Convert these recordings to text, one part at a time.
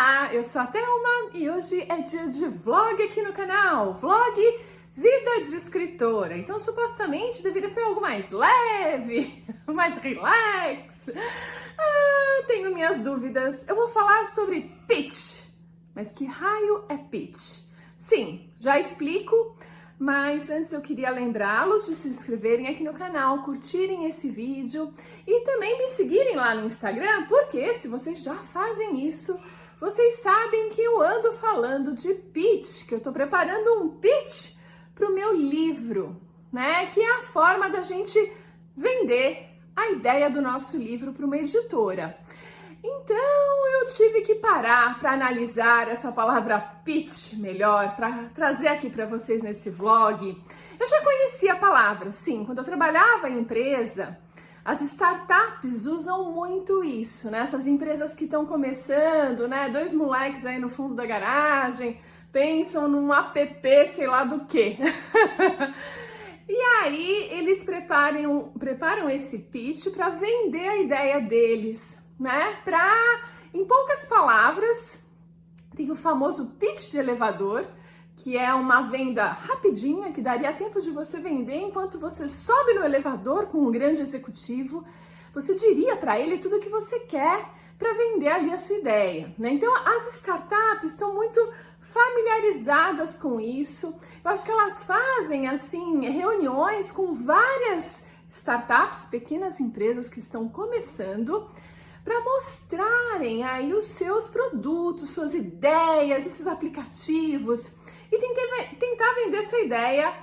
Olá, eu sou a Thelma e hoje é dia de vlog aqui no canal, vlog Vida de Escritora. Então supostamente deveria ser algo mais leve, mais relax. Tenho minhas dúvidas. Eu vou falar sobre pitch, mas que raio é pitch? Sim, já explico, mas antes eu queria lembrá-los de se inscreverem aqui no canal, curtirem esse vídeo e também me seguirem lá no Instagram, porque se vocês já fazem isso, vocês sabem que eu ando falando de pitch, que eu tô preparando um pitch pro meu livro, né? Que é a forma da gente vender a ideia do nosso livro para uma editora. Então eu tive que parar para analisar essa palavra pitch melhor, para trazer aqui para vocês nesse vlog. Eu já conhecia a palavra, sim, quando eu trabalhava em empresa, as startups usam muito isso, né? Essas empresas que estão começando, né? Dois moleques aí no fundo da garagem, pensam num app, sei lá do quê. E aí eles preparam esse pitch para vender a ideia deles, né? Em poucas palavras, tem o famoso pitch de elevador, que é uma venda rapidinha, que daria tempo de você vender enquanto você sobe no elevador com um grande executivo. Você diria para ele tudo o que você quer para vender ali a sua ideia, né? Então as startups estão muito familiarizadas com isso. Eu acho que elas fazem assim reuniões com várias startups, pequenas empresas que estão começando, para mostrarem aí os seus produtos, suas ideias, esses aplicativos e tentar vender essa ideia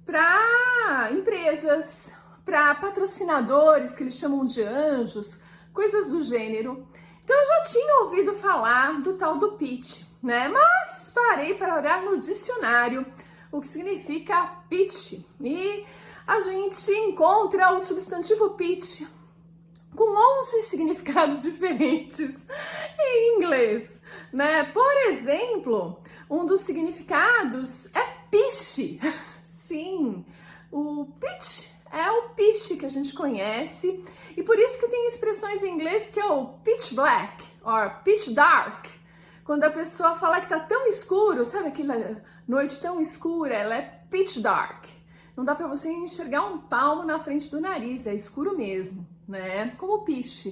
para empresas, para patrocinadores que eles chamam de anjos, coisas do gênero. Então eu já tinha ouvido falar do tal do pitch, né? Mas parei para olhar no dicionário o que significa pitch e a gente encontra o substantivo pitch com 11 significados diferentes em inglês, né? Por exemplo, um dos significados é pitch. Sim, o pitch é o pitch que a gente conhece e por isso que tem expressões em inglês que é o pitch black or pitch dark. Quando a pessoa fala que tá tão escuro, sabe aquela noite tão escura, ela é pitch dark. Não dá para você enxergar um palmo na frente do nariz, é escuro mesmo, né? Como pitch.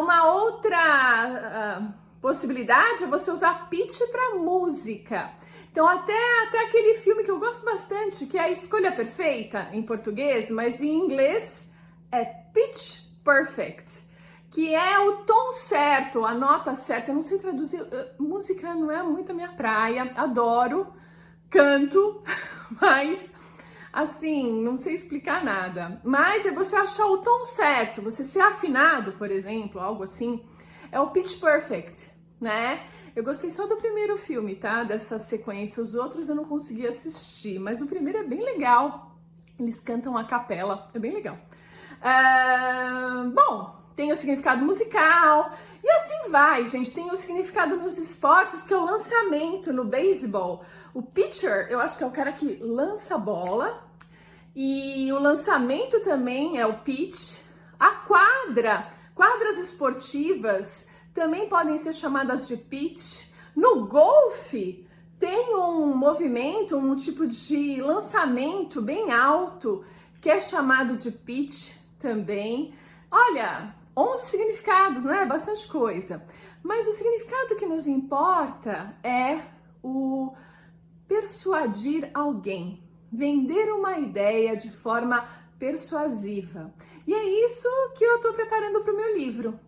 Uma outra possibilidade é você usar pitch para música. Então até aquele filme que eu gosto bastante, que é A Escolha Perfeita em português, mas em inglês é Pitch Perfect, que é o tom certo, a nota certa. Eu não sei traduzir, música não é muito a minha praia, adoro, canto, mas assim, não sei explicar nada. Mas é você achar o tom certo, você ser afinado, por exemplo, algo assim, é o Pitch Perfect, né? Eu gostei só do primeiro filme, tá? Dessa sequência, os outros eu não consegui assistir, mas o primeiro é bem legal. Eles cantam a capela, é bem legal. Bom, tem o significado musical e assim vai, gente. Tem o significado nos esportes, que é o lançamento no beisebol. O pitcher, eu acho que é o cara que lança a bola. E o lançamento também é o pitch. A quadras esportivas também podem ser chamadas de pitch. No golfe tem um movimento, um tipo de lançamento bem alto, que é chamado de pitch também. Olha, 11 significados, né? Bastante coisa. Mas o significado que nos importa é o persuadir alguém, vender uma ideia de forma persuasiva. E é isso que eu estou preparando para o meu livro,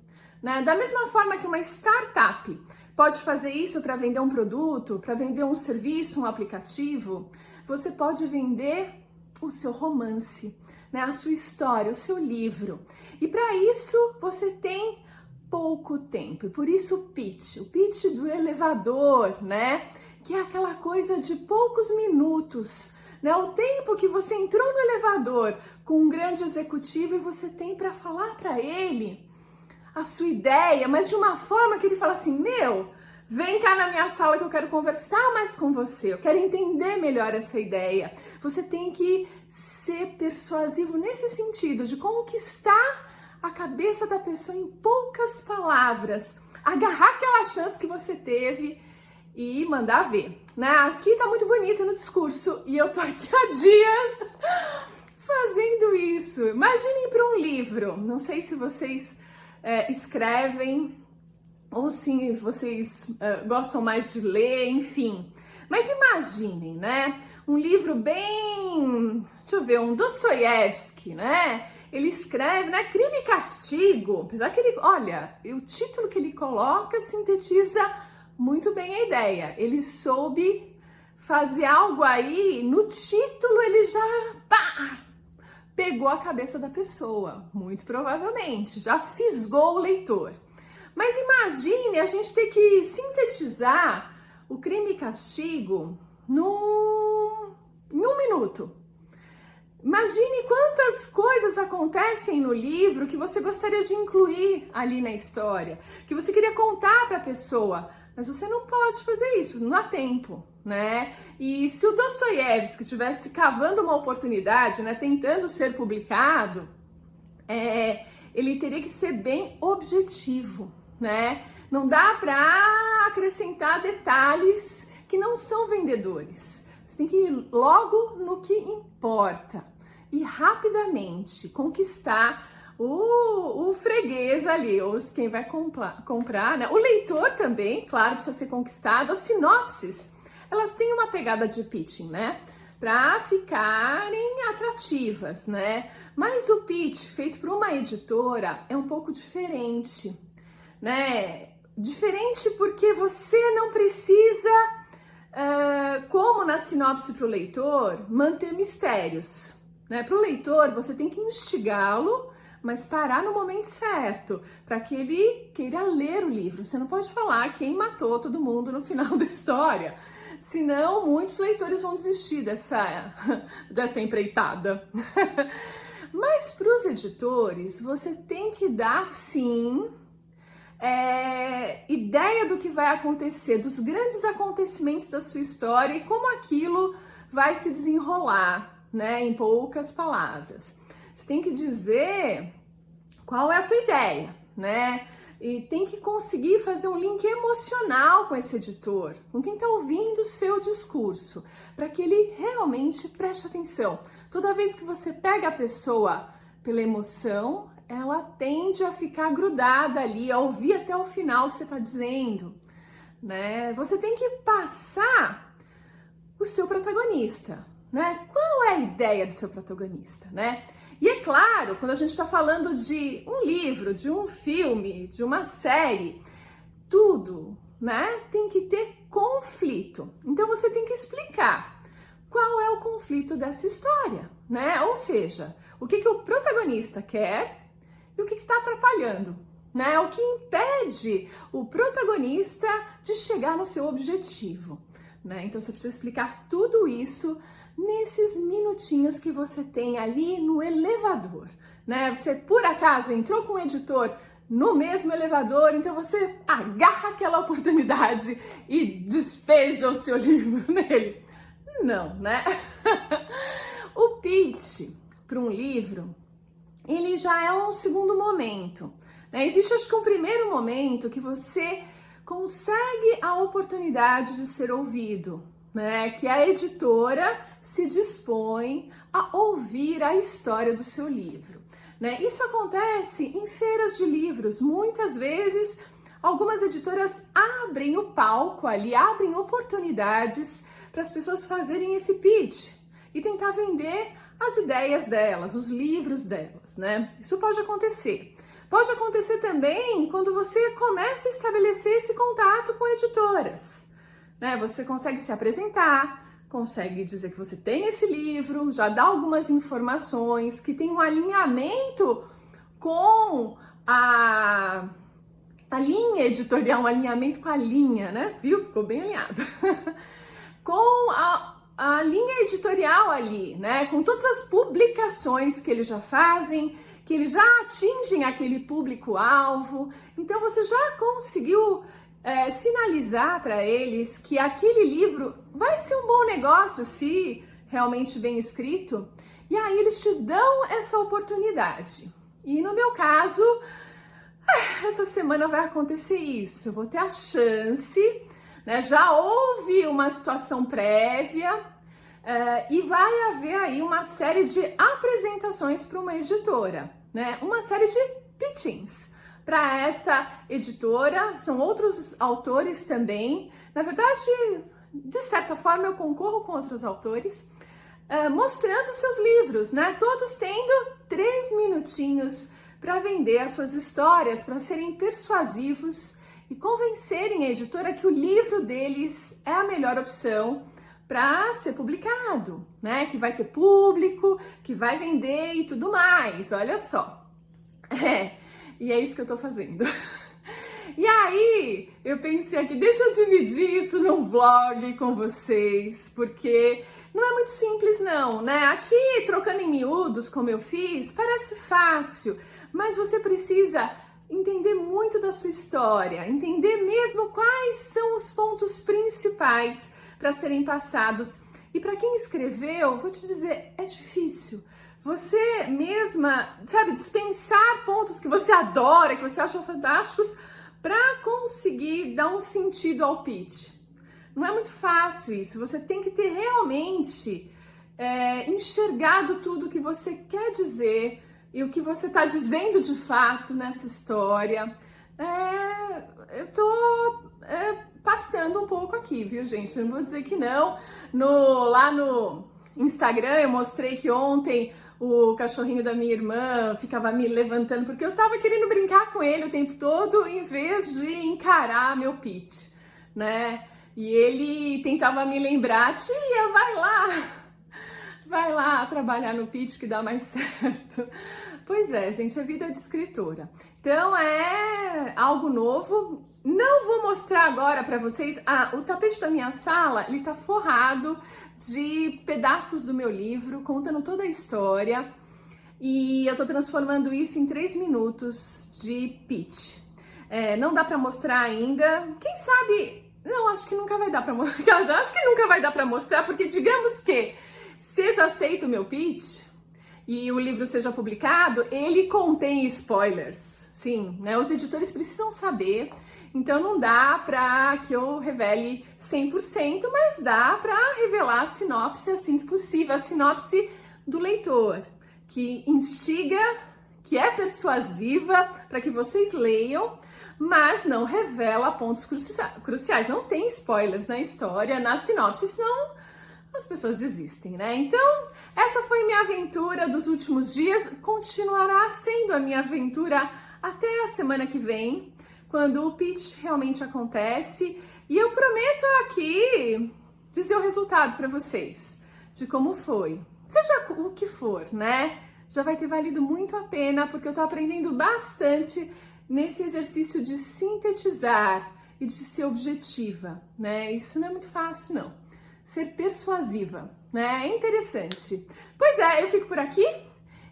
né? Da mesma forma que uma startup pode fazer isso para vender um produto, para vender um serviço, um aplicativo, você pode vender o seu romance, né? A sua história, o seu livro. E para isso você tem pouco tempo. E por isso o pitch do elevador, né? Que é aquela coisa de poucos minutos, né? O tempo que você entrou no elevador com um grande executivo e você tem para falar para ele a sua ideia, mas de uma forma que ele fala assim: meu, vem cá na minha sala que eu quero conversar mais com você, eu quero entender melhor essa ideia. Você tem que ser persuasivo nesse sentido, de conquistar a cabeça da pessoa em poucas palavras, agarrar aquela chance que você teve e mandar ver, né? Aqui tá muito bonito no discurso e eu tô aqui há dias fazendo isso. Imaginem para um livro, não sei se vocês escrevem ou se vocês gostam mais de ler, enfim. Mas imaginem, né? Um livro bem, deixa eu ver, um Dostoiévski, né? Ele escreve, né? Crime e Castigo, apesar que ele, olha, o título que ele coloca sintetiza muito bem a ideia. Ele soube fazer algo aí, no título ele já pegou a cabeça da pessoa, muito provavelmente, já fisgou o leitor. Mas imagine a gente ter que sintetizar o Crime e Castigo em 1 minuto. Imagine quantas coisas acontecem no livro que você gostaria de incluir ali na história, que você queria contar para a pessoa, mas você não pode fazer isso, não há tempo, né? E se o Dostoiévski estivesse cavando uma oportunidade, né, tentando ser publicado, ele teria que ser bem objetivo, né? Não dá para acrescentar detalhes que não são vendedores. Você tem que ir logo no que importa e rapidamente conquistar o freguês ali, ou quem vai comprar, né? O leitor também, claro, precisa ser conquistado. As sinopses, elas têm uma pegada de pitching, né? Para ficarem atrativas, né? Mas o pitch feito por uma editora é um pouco diferente, né? Diferente porque você não precisa, como na sinopse para o leitor, manter mistérios, né? Para o leitor, você tem que instigá-lo, mas parar no momento certo, para que ele queira ler o livro. Você não pode falar quem matou todo mundo no final da história, senão muitos leitores vão desistir dessa empreitada. Mas para os editores, você tem que dar, sim, ideia do que vai acontecer, dos grandes acontecimentos da sua história e como aquilo vai se desenrolar, né, em poucas palavras. Você tem que dizer qual é a tua ideia, né? E tem que conseguir fazer um link emocional com esse editor, com quem está ouvindo o seu discurso, para que ele realmente preste atenção. Toda vez que você pega a pessoa pela emoção, ela tende a ficar grudada ali, a ouvir até o final o que você está dizendo, né? Você tem que passar o seu protagonista, né? Qual é a ideia do seu protagonista, né? E é claro, quando a gente está falando de um livro, de um filme, de uma série, tudo, né, tem que ter conflito. Então você tem que explicar qual é o conflito dessa história, né? Ou seja, o que o protagonista quer e o que está atrapalhando, né? O que impede o protagonista de chegar no seu objetivo, né? Então você precisa explicar tudo isso nesses minutinhos que você tem ali no elevador, né? Você por acaso entrou com o editor no mesmo elevador, então você agarra aquela oportunidade e despeja o seu livro nele. Não, né? O pitch para um livro, ele já é um segundo momento, né? Existe, acho que, um primeiro momento que você consegue a oportunidade de ser ouvido, né? Que a editora se dispõe a ouvir a história do seu livro, né? Isso acontece em feiras de livros. Muitas vezes, algumas editoras abrem o palco ali, abrem oportunidades para as pessoas fazerem esse pitch e tentar vender as ideias delas, os livros delas, né? Isso pode acontecer. Pode acontecer também quando você começa a estabelecer esse contato com editoras, né? Você consegue se apresentar, consegue dizer que você tem esse livro, já dá algumas informações, que tem um alinhamento com a linha editorial, um alinhamento com a linha, né? Viu? Ficou bem alinhado. Com a linha editorial ali, né? Com todas as publicações que eles já fazem, que eles já atingem aquele público-alvo. Então você já conseguiu sinalizar para eles que aquele livro vai ser um bom negócio se realmente bem escrito, e aí eles te dão essa oportunidade. E no meu caso, essa semana vai acontecer isso, eu vou ter a chance, né? Já houve uma situação prévia e vai haver aí uma série de apresentações para uma editora, né? Uma série de pitchings para essa editora, são outros autores também, na verdade, de certa forma eu concorro com outros autores, mostrando seus livros, né? Todos tendo 3 minutinhos para vender as suas histórias, para serem persuasivos e convencerem a editora que o livro deles é a melhor opção para ser publicado, né? Que vai ter público, que vai vender e tudo mais. Olha só. E é isso que eu tô fazendo. E aí, eu pensei aqui, deixa eu dividir isso num vlog com vocês, porque não é muito simples não, né? Aqui, trocando em miúdos, como eu fiz, parece fácil, mas você precisa entender muito da sua história, entender mesmo quais são os pontos principais para serem passados. E para quem escreveu, vou te dizer, é difícil. Você mesma, sabe, dispensar pontos que você adora, que você acha fantásticos, para conseguir dar um sentido ao pitch. Não é muito fácil isso, você tem que ter realmente enxergado tudo que você quer dizer e o que você está dizendo de fato nessa história. Eu tô pastando um pouco aqui, viu, gente? Não vou dizer que não. Lá no Instagram eu mostrei que ontem o cachorrinho da minha irmã ficava me levantando porque eu tava querendo brincar com ele o tempo todo em vez de encarar meu pitch, né? E ele tentava me lembrar, tia, vai lá trabalhar no pitch que dá mais certo. Pois é, gente, a vida é de escritora. Então é algo novo. Não vou mostrar agora para vocês. O tapete da minha sala, ele tá forrado de pedaços do meu livro, contando toda a história. E eu tô transformando isso em 3 minutos de pitch. Não dá para mostrar ainda. Quem sabe... Não, acho que nunca vai dar para mostrar. Acho que nunca vai dar para mostrar, porque digamos que seja aceito o meu pitch e o livro seja publicado, ele contém spoilers. Sim, né? Os editores precisam saber. Então não dá para que eu revele 100%, mas dá para revelar a sinopse assim que possível, a sinopse do leitor, que instiga, que é persuasiva para que vocês leiam, mas não revela pontos cruciais. Não tem spoilers na história, na sinopse, senão as pessoas desistem, né? Então, essa foi minha aventura dos últimos dias, continuará sendo a minha aventura até a semana que vem, quando o pitch realmente acontece, e eu prometo aqui dizer o resultado para vocês, de como foi. Seja o que for, né? Já vai ter valido muito a pena, porque eu tô aprendendo bastante nesse exercício de sintetizar e de ser objetiva, né? Isso não é muito fácil, não. Ser persuasiva, né? É interessante. Pois é, eu fico por aqui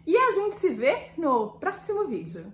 e a gente se vê no próximo vídeo.